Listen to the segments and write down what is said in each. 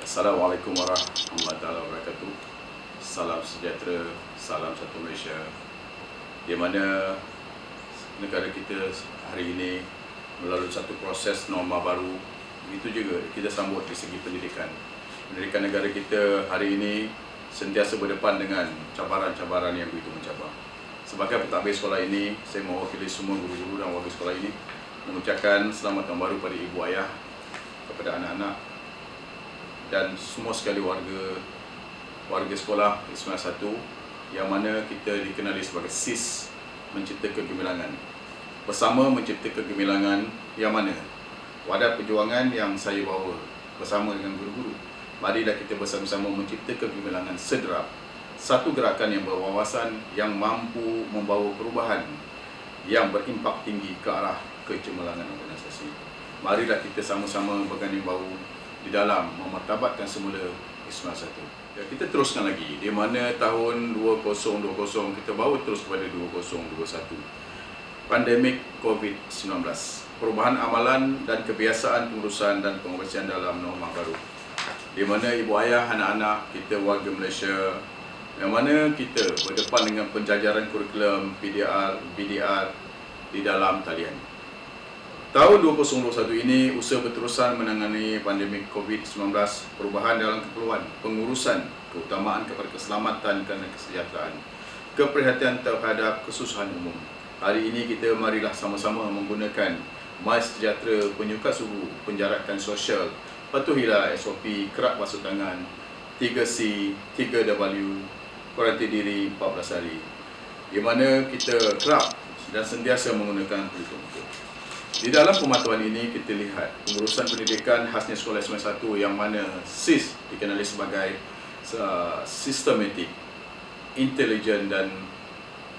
Assalamualaikum warahmatullahi wabarakatuh. Salam sejahtera, salam satu Malaysia. Di mana negara kita hari ini melalui satu proses norma baru. Begitu juga kita sambut di segi pendidikan. Pendidikan negara kita hari ini sentiasa berdepan dengan cabaran-cabaran yang begitu mencabar. Sebagai pentadbir sekolah ini, saya mewakili semua guru-guru dan warga sekolah ini mengucapkan selamat tahun baru pada ibu ayah, kepada anak-anak dan semua sekali warga sekolah Ismail 1 yang mana kita dikenali sebagai SIS, mencipta kegemilangan. Bersama mencipta kegemilangan yang mana wadah perjuangan yang saya bawa bersama dengan guru-guru. Marilah kita bersama-sama mencipta kegemilangan sederap. Satu gerakan yang berwawasan, yang mampu membawa perubahan yang berimpak tinggi ke arah kecemerlangan organisasi. Marilah kita sama-sama berganding bahu di dalam memartabatkan semula Ismail 1. Ya, kita teruskan lagi, di mana tahun 2020 kita bawa terus kepada 2021. Pandemik COVID-19, perubahan amalan dan kebiasaan pengurusan dan pengoperasian dalam norma baru. Di mana ibu ayah, anak-anak kita, warga Malaysia, yang mana kita berdepan dengan penjajaran kurikulum PDR, BDR di dalam talian. Tahun 2021 ini, usaha berterusan menangani pandemik COVID-19, perubahan dalam keperluan, pengurusan, keutamaan kepada keselamatan dan kesejahteraan, keperhatian terhadap kesusahan umum. Hari ini kita marilah sama-sama menggunakan MySejahtera, penyukat suhu, penjarakan sosial, patuhilah SOP, kerap basuh tangan, 3C, 3W, kuarantin diri 14 hari. Di mana kita kerap dan sentiasa menggunakan pelitup muka. Di dalam pemantauan ini kita lihat pengurusan pendidikan khasnya sekolah Ismail 1 yang mana SIS dikenali sebagai sistematik, intelijen dan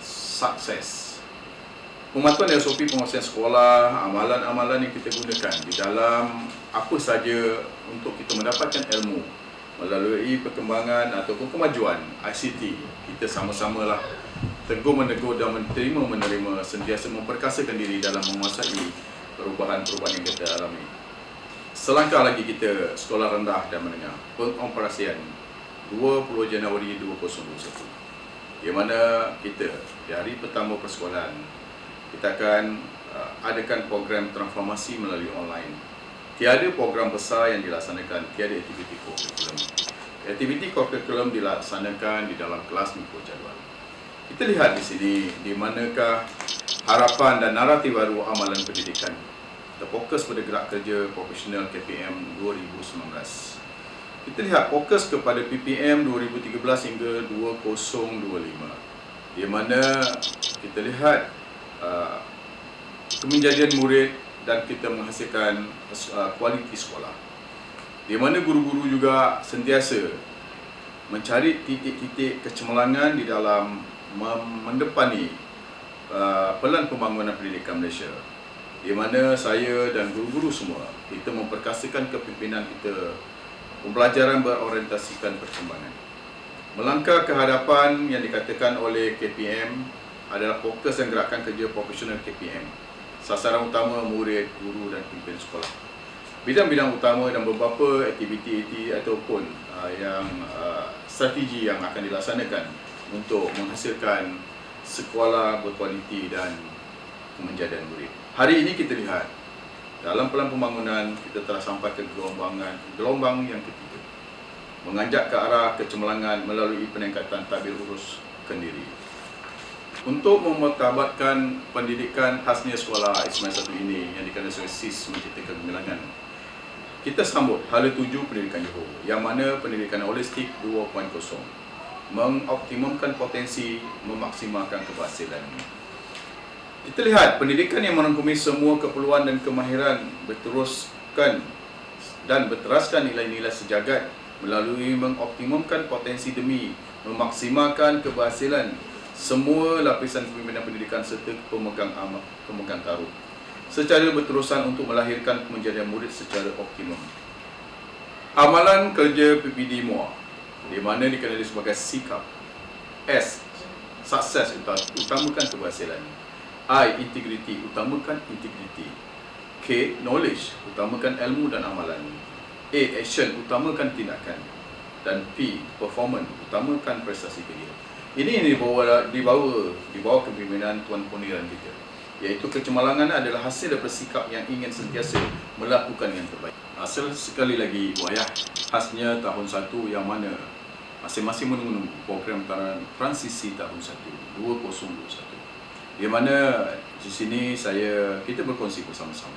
sukses. Pemantauan SOP pengurusan sekolah, amalan-amalan yang kita gunakan di dalam apa saja untuk kita mendapatkan ilmu melalui perkembangan ataupun kemajuan ICT. Kita sama-samalah teguh menegur dan menerima sentiasa memperkasakan diri dalam menguasai perubahan-perubahan yang kita alami. Selangkah lagi kita sekolah rendah dan menengah, pengoperasian 20 Januari 2021, di mana kita di hari pertama persekolahan kita akan adakan program transformasi melalui online. Tiada program besar yang dilaksanakan, tiada aktiviti kurikulum. Aktiviti kurikulum dilaksanakan di dalam kelas mengikut jadual. Kita lihat di sini di manakah harapan dan naratif baru amalan pendidikan. Kita fokus pada gerak kerja profesional KPM 2019. Kita lihat fokus kepada PPM 2013 hingga 2025. Di mana kita lihat kemenjadian murid dan kita menghasilkan kualiti sekolah. Di mana guru-guru juga sentiasa mencari titik-titik kecemerlangan di dalam mendepani pelan pembangunan pendidikan Malaysia, di mana saya dan guru-guru semua kita memperkasakan kepimpinan kita pembelajaran berorientasikan perkembangan. Melangkah ke hadapan yang dikatakan oleh KPM adalah fokus dan gerakan kerja profesional KPM. Sasaran utama murid, guru dan pimpinan sekolah. Bidang-bidang utama dan beberapa aktiviti ataupun strategi yang akan dilaksanakan untuk menghasilkan sekolah berkualiti dan kemenjadian murid. Hari ini kita lihat dalam pelan pembangunan kita telah sampai ke gelombang yang ketiga, menganjak ke arah kecemerlangan melalui peningkatan tadbir uruskan diri. Untuk memartabatkan pendidikan khasnya sekolah Ismail 1 ini yang dikenali sebagai SIS, mencipta kegemilangan, kita sambut hala 7 pendidikan Johor, yang mana pendidikan holistik 2.0, mengoptimumkan potensi, memaksimalkan keberhasilan. Kita lihat pendidikan yang merangkumi semua keperluan dan kemahiran berteruskan dan berteraskan nilai-nilai sejagat melalui mengoptimumkan potensi demi memaksimalkan keberhasilan semua lapisan kepimpinan pendidikan serta pemegang taruh secara berterusan untuk melahirkan kemenjadian murid secara optimum. Amalan kerja PPD MUA di mana dikenali sebagai sikap. S, sukses, utamakan keberhasilan. I, integrity, utamakan integrity. K, knowledge, utamakan ilmu dan amalan. A. Action, utamakan tindakan. Dan P. Performance, utamakan prestasi kerja. Ini yang dibawa kepimpinan Tuan Poniran kita, iaitu kecemerlangan adalah hasil daripada sikap yang ingin sentiasa melakukan yang terbaik. Hasil sekali lagi Ibu Ayah, khasnya tahun 1 yang mana masing-masing menunggu program transisi tahun 1 2021, di mana di sini kita berkongsi bersama-sama.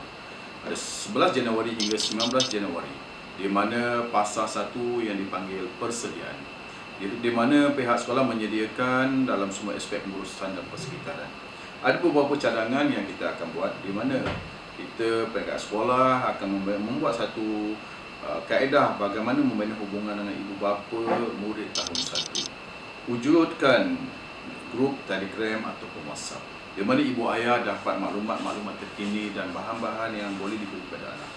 Ada 11 Januari hingga 19 Januari, di mana fasa 1 yang dipanggil persediaan, di mana pihak sekolah menyediakan dalam semua aspek pengurusan dan persekitaran. Ada beberapa cadangan yang kita akan buat, di mana kita pihak sekolah akan membuat satu kaedah bagaimana membina hubungan dengan ibu bapa murid tahun 1. Wujudkan grup Telegram ataupun WhatsApp, di mana ibu ayah dapat maklumat-maklumat terkini dan bahan-bahan yang boleh diberi kepada anak.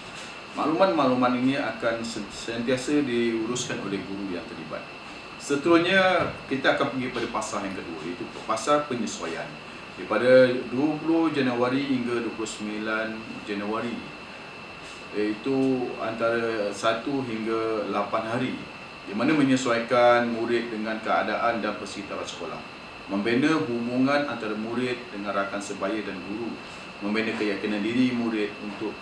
Maklumat-maklumat ini akan sentiasa diuruskan oleh guru yang terlibat. Seterusnya kita akan pergi pada fasa yang kedua, iaitu fasa penyesuaian, daripada 20 Januari hingga 29 Januari, iaitu antara 1 hingga 8 hari, di mana menyesuaikan murid dengan keadaan dan persekitaran sekolah, membina hubungan antara murid dengan rakan sebaya dan guru, membina keyakinan diri murid untuk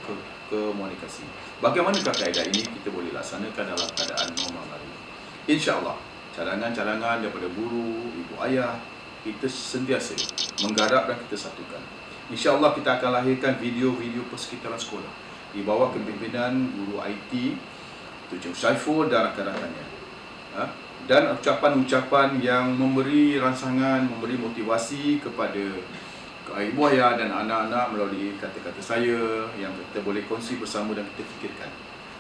komunikasi. Bagaimanakah kaedah ini kita boleh laksanakan dalam keadaan normal baru? InsyaAllah, cadangan-cadangan daripada guru, ibu ayah, kita sentiasa menggarap dan kita satukan. InsyaAllah kita akan lahirkan video-video persekitaran sekolah di bawah kepimpinan guru IT Tujuh Saiful dan rakan-rakannya, dan ucapan-ucapan yang memberi rangsangan, memberi motivasi kepada ibu ayah dan anak-anak melalui kata-kata saya yang kita boleh kongsi bersama dan kita fikirkan.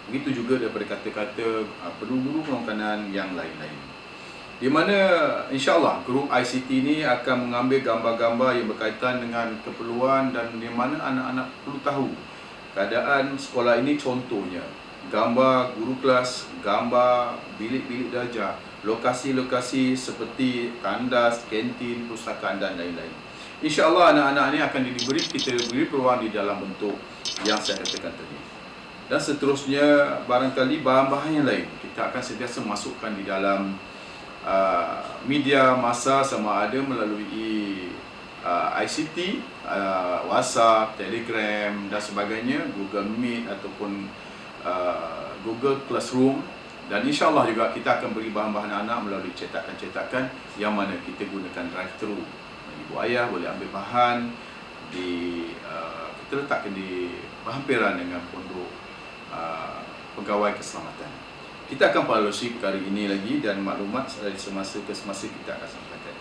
Begitu juga daripada kata-kata guru-guru penekanan yang lain-lain, di mana insyaAllah grup ICT ini akan mengambil gambar-gambar yang berkaitan dengan keperluan dan di mana anak-anak perlu tahu keadaan sekolah ini. Contohnya gambar guru kelas, gambar bilik-bilik darjah, lokasi-lokasi seperti tandas, kantin, perpustakaan dan lain-lain. InsyaAllah anak-anak ini akan kita beri peluang di dalam bentuk yang saya katakan tadi. Dan seterusnya barangkali bahan-bahan yang lain kita akan sentiasa masukkan di dalam media massa, sama ada melalui ICT, WhatsApp, Telegram dan sebagainya, Google Meet ataupun Google Classroom. Dan insyaAllah juga kita akan beri bahan-bahan anak melalui cetakan-cetakan yang mana kita gunakan drive-thru. Ibu ayah boleh ambil bahan kita letakkan di berhampiran dengan pondok pegawai keselamatan. Kita akan evaluasi perkara ini lagi dan maklumat dari semasa ke semasa kita akan sampaikan.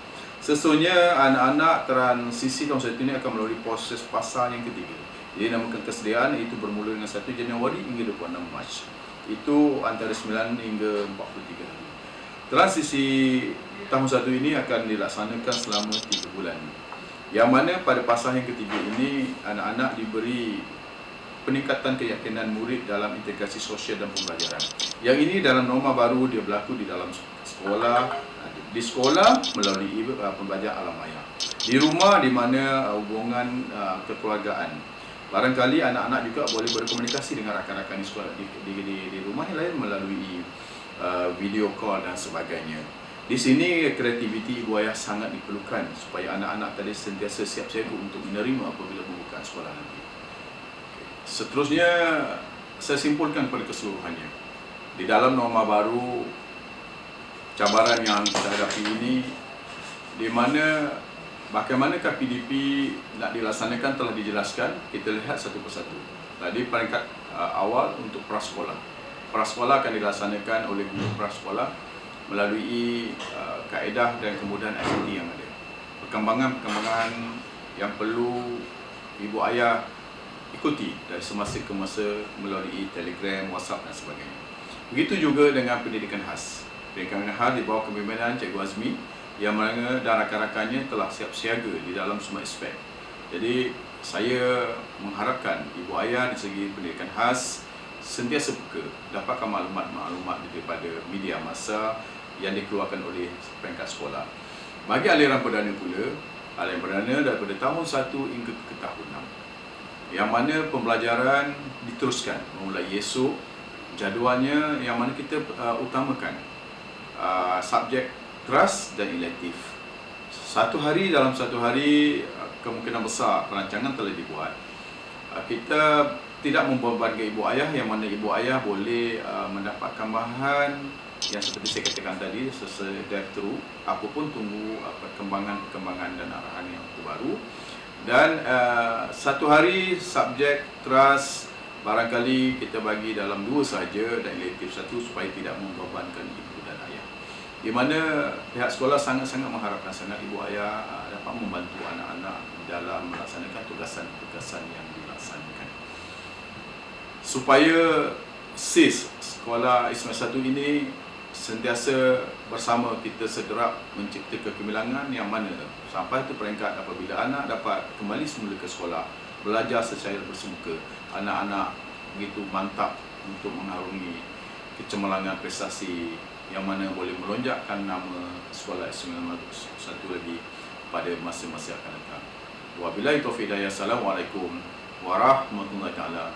Sesungguhnya anak-anak transisi tahun 1 ini akan melalui proses fasa yang ketiga. Jadi namakan kesediaan, itu bermula dengan 1 Januari hingga 26 Mac. Itu antara 9 hingga 43 hari. Transisi tahun 1 ini akan dilaksanakan selama 3 bulan. Yang mana pada fasa yang ketiga ini anak-anak diberi peningkatan keyakinan murid dalam integrasi sosial dan pembelajaran. Yang ini dalam norma baru dia berlaku di dalam sekolah, di sekolah melalui pembelajaran alam maya, di rumah di mana hubungan kekeluargaan. Barangkali anak-anak juga boleh berkomunikasi dengan rakan-rakan di sekolah di rumah yang lain melalui video call dan sebagainya. Di sini kreativiti ibu ayah sangat diperlukan supaya anak-anak tadi sentiasa siap siaga untuk menerima apabila membuka sekolah nanti. Seterusnya saya simpulkan pada keseluruhannya, di dalam norma baru, cabaran yang kita hadapi ini, di mana bagaimanakah PDP nak dilaksanakan telah dijelaskan. Kita lihat satu persatu. Tadi peringkat awal untuk prasekolah. Prasekolah akan dilaksanakan oleh guru prasekolah melalui kaedah dan kemudahan ICT yang ada. Perkembangan-perkembangan yang perlu ibu ayah ikuti dari semasa ke masa melalui Telegram, WhatsApp dan sebagainya. Begitu juga dengan pendidikan khas. Pendidikan khas di bawah kepimpinan Cikgu Azmi yang mana dan rakan-rakannya telah siap siaga di dalam semua aspek. Jadi saya mengharapkan ibu ayah di segi pendidikan khas sentiasa buka, dapatkan maklumat-maklumat daripada media massa yang dikeluarkan oleh peringkat sekolah. Bagi aliran perdana pula, aliran perdana daripada tahun 1 hingga ke tahun 6, yang mana pembelajaran diteruskan mulai esok jadualnya yang mana kita utamakan subjek trust dan elektif. Dalam satu hari kemungkinan besar perancangan telah dibuat. Kita tidak membebankan ibu ayah, yang mana ibu ayah boleh mendapatkan bahan yang seperti saya katakan tadi, sesuai dive through, apapun tunggu perkembangan dan arahan yang terbaru. Dan satu hari subjek trust barangkali kita bagi dalam 2 sahaja dan elektif 1 supaya tidak membebankan ibu dan ayah. Di mana pihak sekolah sangat-sangat mengharapkan sangat ibu ayah dapat membantu anak-anak dalam melaksanakan tugasan-tugasan yang dilaksanakan. Supaya SIS, Sekolah Ismail 1 ini sentiasa bersama kita sederap mencipta kegemilangan yang mana sampai ke peringkat apabila anak dapat kembali semula ke sekolah, belajar secara bersemuka, anak-anak begitu mantap untuk mengarungi kecemerlangan prestasi yang mana boleh melonjakkan nama Sekolah Ismail 1 lagi pada masa-masa akan datang. Wabillahi taufiq hidayah. Assalamualaikum warahmatullahi taala